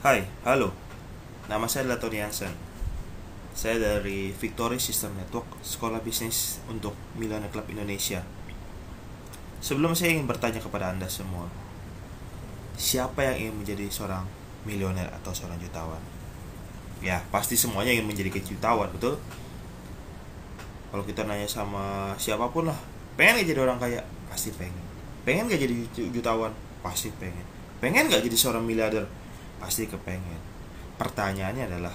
Hai, halo. Nama saya adalah Tony Hansen. Saya dari Victory System Network, sekolah bisnis untuk Millionaire Club Indonesia. Sebelum saya ingin bertanya kepada Anda semua, siapa yang ingin menjadi seorang milioner atau seorang jutawan? Ya, pasti semuanya ingin menjadi jutawan, betul? Kalau kita nanya sama siapapun lah, pengen gak jadi orang kaya? Pasti pengen. Pengen gak jadi jutawan? Pasti pengen. Pengen gak jadi seorang miliarder? Pasti kepengen. Pertanyaannya adalah,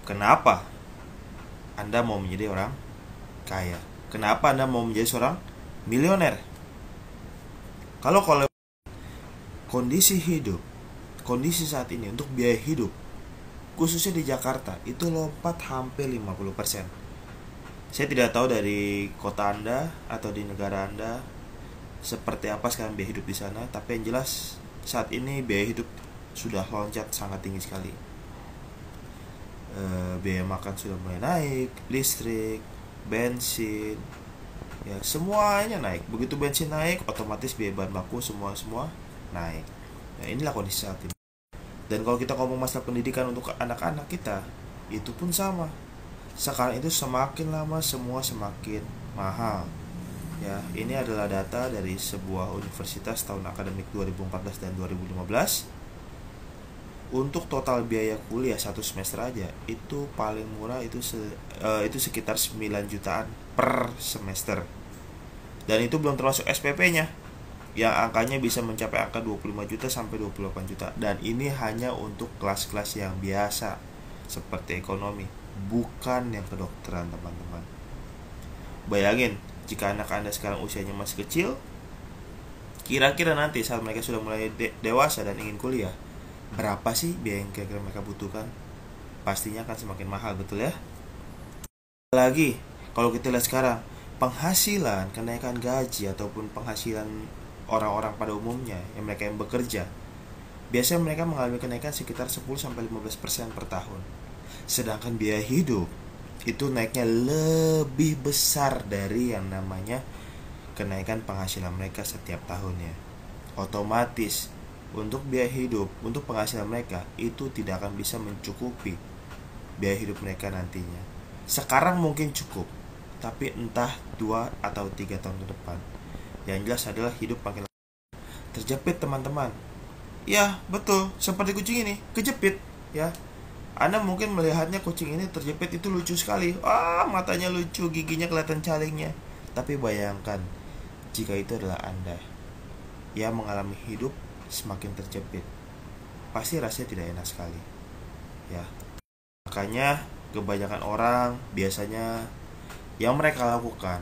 kenapa Anda mau menjadi orang kaya? Kenapa Anda mau menjadi seorang milioner? Kalau kondisi hidup, kondisi saat ini untuk biaya hidup, khususnya di Jakarta, itu lompat hampir 50%. Saya tidak tahu dari kota Anda atau di negara Anda seperti apa sekarang biaya hidup di sana, tapi yang jelas saat ini biaya hidup sudah loncat sangat tinggi sekali. Biaya makan sudah mulai naik, listrik, bensin, ya semuanya naik. Begitu bensin naik, otomatis biaya bahan baku semua naik. Nah, inilah kondisi saat ini. Dan kalau kita ngomong masalah pendidikan untuk anak-anak kita, itu pun sama. Sekarang itu semakin lama semua semakin mahal. Ya, ini adalah data dari sebuah universitas tahun akademik 2014 dan 2015. Untuk total biaya kuliah satu semester aja itu paling murah itu sekitar 9 jutaan per semester. Dan itu belum termasuk SPP-nya yang angkanya bisa mencapai angka 25 juta sampai 28 juta. Dan ini hanya untuk kelas-kelas yang biasa seperti ekonomi, bukan yang kedokteran, teman-teman. Bayangin, jika anak Anda sekarang usianya masih kecil, kira-kira nanti saat mereka sudah mulai dewasa dan ingin kuliah, berapa sih biaya yang kira-kira mereka butuhkan? Pastinya akan semakin mahal, betul ya? Lagi, kalau kita lihat sekarang, penghasilan, kenaikan gaji ataupun penghasilan orang-orang pada umumnya, yang mereka yang bekerja, biasanya mereka mengalami kenaikan sekitar 10-15% per tahun. Sedangkan biaya hidup itu naiknya lebih besar dari yang namanya kenaikan penghasilan mereka setiap tahunnya. Otomatis untuk biaya hidup, untuk penghasilan mereka itu tidak akan bisa mencukupi biaya hidup mereka nantinya. Sekarang mungkin cukup, tapi entah 2 atau 3 tahun ke depan. Yang jelas adalah hidup makin terjepit, teman-teman. Ya, betul, seperti kucing ini, kejepit, ya. Anda mungkin melihatnya kucing ini terjepit itu lucu sekali. Matanya lucu, giginya kelihatan calingnya. Tapi bayangkan, jika itu adalah Anda yang mengalami hidup semakin terjepit, pasti rasanya tidak enak sekali, ya. Makanya kebanyakan orang biasanya yang mereka lakukan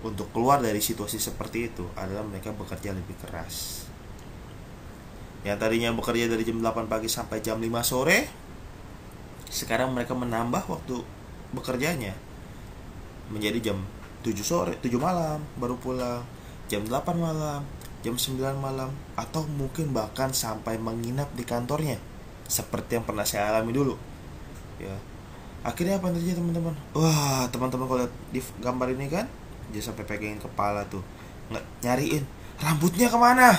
untuk keluar dari situasi seperti itu adalah mereka bekerja lebih keras. Yang tadinya bekerja dari jam 8 pagi sampai jam 5 sore, sekarang mereka menambah waktu bekerjanya menjadi jam 7 sore, 7 malam baru pulang, jam 8 malam, jam 9 malam, atau mungkin bahkan sampai menginap di kantornya, seperti yang pernah saya alami dulu, ya. Akhirnya apa yang terjadi, teman-teman? Wah, teman-teman kalau lihat di gambar ini kan, dia sampai pegangin kepala tuh, nyariin rambutnya kemana.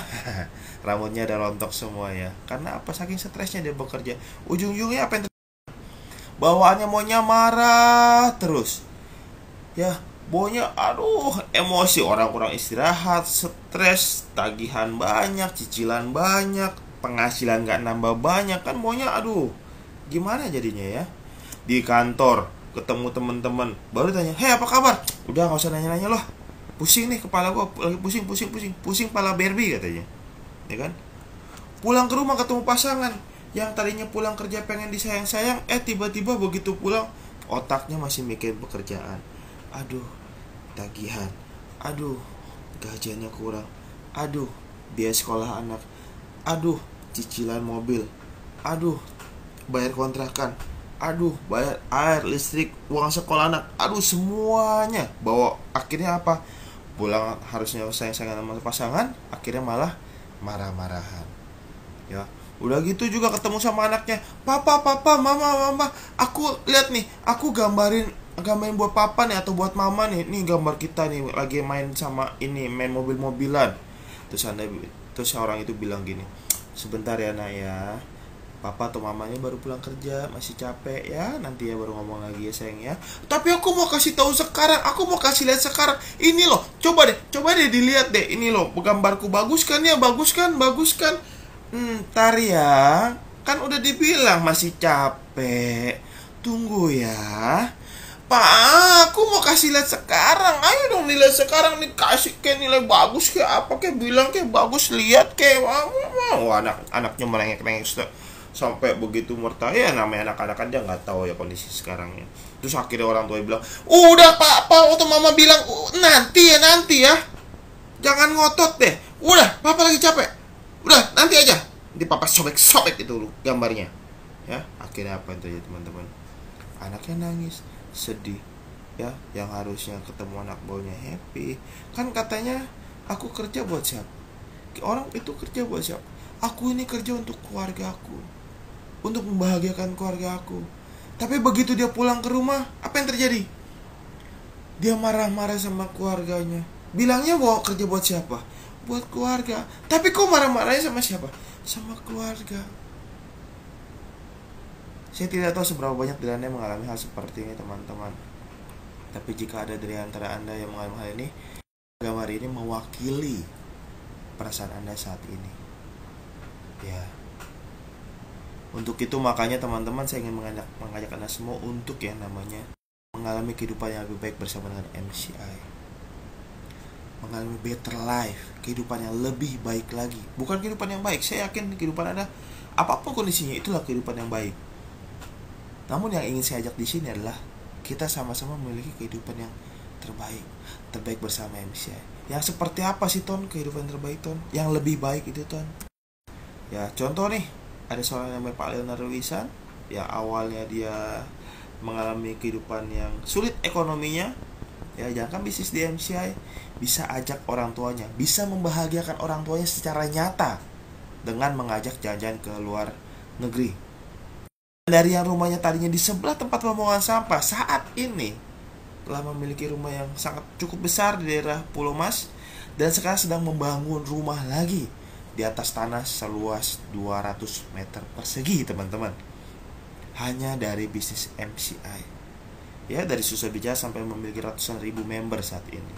Rambutnya ada rontok semua, ya. Karena apa? Saking stresnya dia bekerja. Ujung-ujungnya apa yang terjadi? Bawaannya maunya marah terus, ya. Baunya emosi, orang kurang istirahat, stres, tagihan banyak, cicilan banyak, penghasilan gak nambah banyak, kan maunya gimana jadinya, ya. Di kantor ketemu teman-teman baru tanya, "Hei, apa kabar?" Udah, gak usah nanya-nanya loh, pusing nih kepala gua, lagi pusing pala Barbie katanya, ya kan. Pulang ke rumah ketemu pasangan yang tadinya pulang kerja pengen disayang-sayang, tiba-tiba begitu pulang otaknya masih mikir pekerjaan. Tagihan, gajiannya kurang, biaya sekolah anak, cicilan mobil, bayar kontrakan, bayar air, listrik, uang sekolah anak, semuanya bawa. Akhirnya apa? Pulang harusnya sayang-sayangan sama pasangan, akhirnya malah marah-marahan, ya. Udah gitu juga ketemu sama anaknya, "Papa, mama, aku lihat nih, aku gambarin buat papa nih atau buat mama nih, gambar kita nih lagi main main mobil-mobilan." Terus orang itu bilang gini, "Sebentar ya, nak, ya, Papa atau mamanya baru pulang kerja, masih capek ya, nanti ya baru ngomong lagi ya sayang ya. Tapi aku mau kasih tahu sekarang, aku mau kasih lihat sekarang. Ini loh, coba deh dilihat deh. Ini loh, gambarku bagus kan ya, bagus kan, bagus kan. Ntar ya, kan udah dibilang masih capek. Tunggu ya. Pak, aku mau kasih lihat sekarang. Ayo dong dilihat sekarang nih, kasih kayak nilai bagus kayak apa kayak bilang kayak bagus, lihat kayak anaknya merengek-rengek sampai begitu murtad ya, namanya anak-anak aja nggak tahu ya kondisi sekarangnya. Terus akhirnya orang tua bilang, udah pak waktu mama bilang nanti ya, jangan ngotot deh, udah papa lagi capek, udah nanti aja. Di papa sobek itu gambarnya ya. Akhirnya apa itu ya teman-teman, anaknya nangis sedih ya, yang harusnya ketemu anak baunya happy. Kan katanya aku kerja buat siapa, orang itu kerja buat siapa, aku ini kerja untuk keluarga aku, untuk membahagiakan keluarga aku. Tapi begitu dia pulang ke rumah, apa yang terjadi? Dia marah-marah sama keluarganya, bilangnya mau kerja buat siapa, buat keluarga. Tapi kok marah-marahnya sama siapa? Sama keluarga. Saya tidak tahu seberapa banyak dari Anda yang mengalami hal seperti ini teman-teman. Tapi jika ada dari antara Anda yang mengalami hal ini, gambar ini mewakili perasaan Anda saat ini. Ya. Untuk itu makanya teman-teman saya ingin mengajak Anda semua untuk yang namanya mengalami kehidupan yang lebih baik bersama dengan MCI. Mengalami better life, kehidupan yang lebih baik lagi. Bukan kehidupan yang baik, saya yakin kehidupan Anda apapun kondisinya itulah kehidupan yang baik. Namun yang ingin saya ajak di sini adalah kita sama-sama memiliki kehidupan yang terbaik bersama MCI. Yang seperti apa sih Ton kehidupan terbaik Ton? Yang lebih baik itu Ton. Ya contoh nih, ada seorang yang namanya Pak Leonardo Wisan, yang awalnya dia mengalami kehidupan yang sulit ekonominya. Ya jangan bisnis di MCI, bisa ajak orang tuanya, bisa membahagiakan orang tuanya secara nyata dengan mengajak jalan-jalan ke luar negeri. Dari yang rumahnya tadinya di sebelah tempat pembuangan sampah, saat ini telah memiliki rumah yang sangat cukup besar di daerah Pulau Mas, dan sekarang sedang membangun rumah lagi di atas tanah seluas 200 meter persegi teman-teman. Hanya dari bisnis MCI. Ya dari susah bijak sampai memiliki ratusan ribu member saat ini.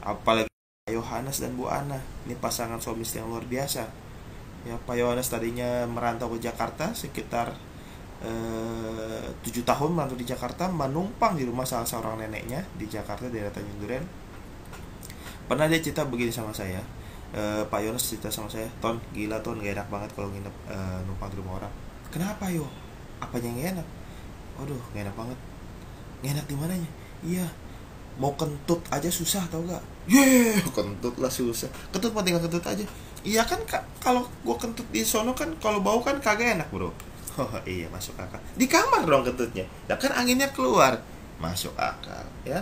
Apalagi Pak Yohanes dan Bu Ana, ini pasangan suami istri yang luar biasa. Ya Pak Yohanes tadinya merantau ke Jakarta sekitar 7 tahun merantau di Jakarta, menumpang di rumah salah seorang neneknya di Jakarta daerah Tanjung Duren. Pernah dia cerita begini sama saya, Pak Yohanes cerita sama saya, Ton gila Ton, gak enak banget kalau nginep numpang di rumah orang. Kenapa yo? Apanya yang gak enak? Waduh gak enak banget. Gak enak di mananya? Iya, mau kentut aja susah tau gak? Kentut lah susah. Kentut mah tinggal kentut aja. Iya kan kalau gua kentut di sono kan kalau bau kan kagak enak bro. Oh iya masuk akal. Di kamar dong kentutnya. Dan kan anginnya keluar. Masuk akal ya.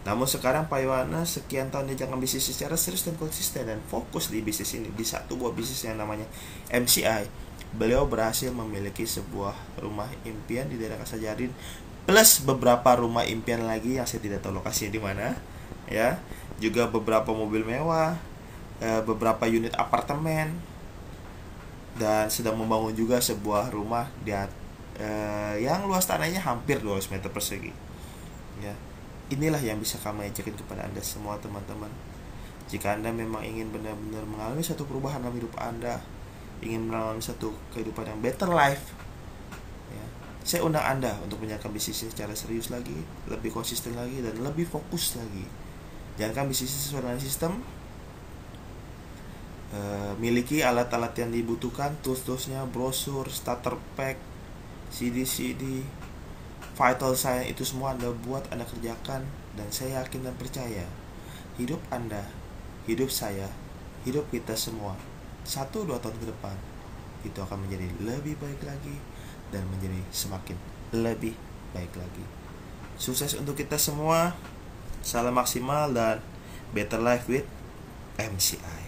Namun sekarang Pak Yohanes sekian tahun dia jalan bisnis secara serius dan konsisten dan fokus di bisnis ini, di satu buah bisnis yang namanya MCI. Beliau berhasil memiliki sebuah rumah impian di daerah Kasajardin, plus beberapa rumah impian lagi yang saya tidak tahu lokasinya di mana ya. Juga beberapa mobil mewah, beberapa unit apartemen, dan sedang membangun juga sebuah rumah yang luas tanahnya hampir 200 meter persegi. Ya, inilah yang bisa kami ajarkan kepada Anda semua teman-teman. Jika Anda memang ingin benar-benar mengalami satu perubahan dalam hidup Anda, ingin mengalami satu kehidupan yang better life, ya, saya undang Anda untuk menjalankan bisnis secara serius lagi, lebih konsisten lagi, dan lebih fokus lagi. Jalankan bisnis sesuai dengan sistem. Miliki alat-alat yang dibutuhkan, tools-toolsnya, brosur, starter pack, CD, vital sign, itu semua Anda buat, Anda kerjakan, dan saya yakin dan percaya hidup Anda, hidup saya, hidup kita semua 1-2 tahun ke depan itu akan menjadi lebih baik lagi dan menjadi semakin lebih baik lagi. Sukses untuk kita semua, salam maksimal dan better life with MCI.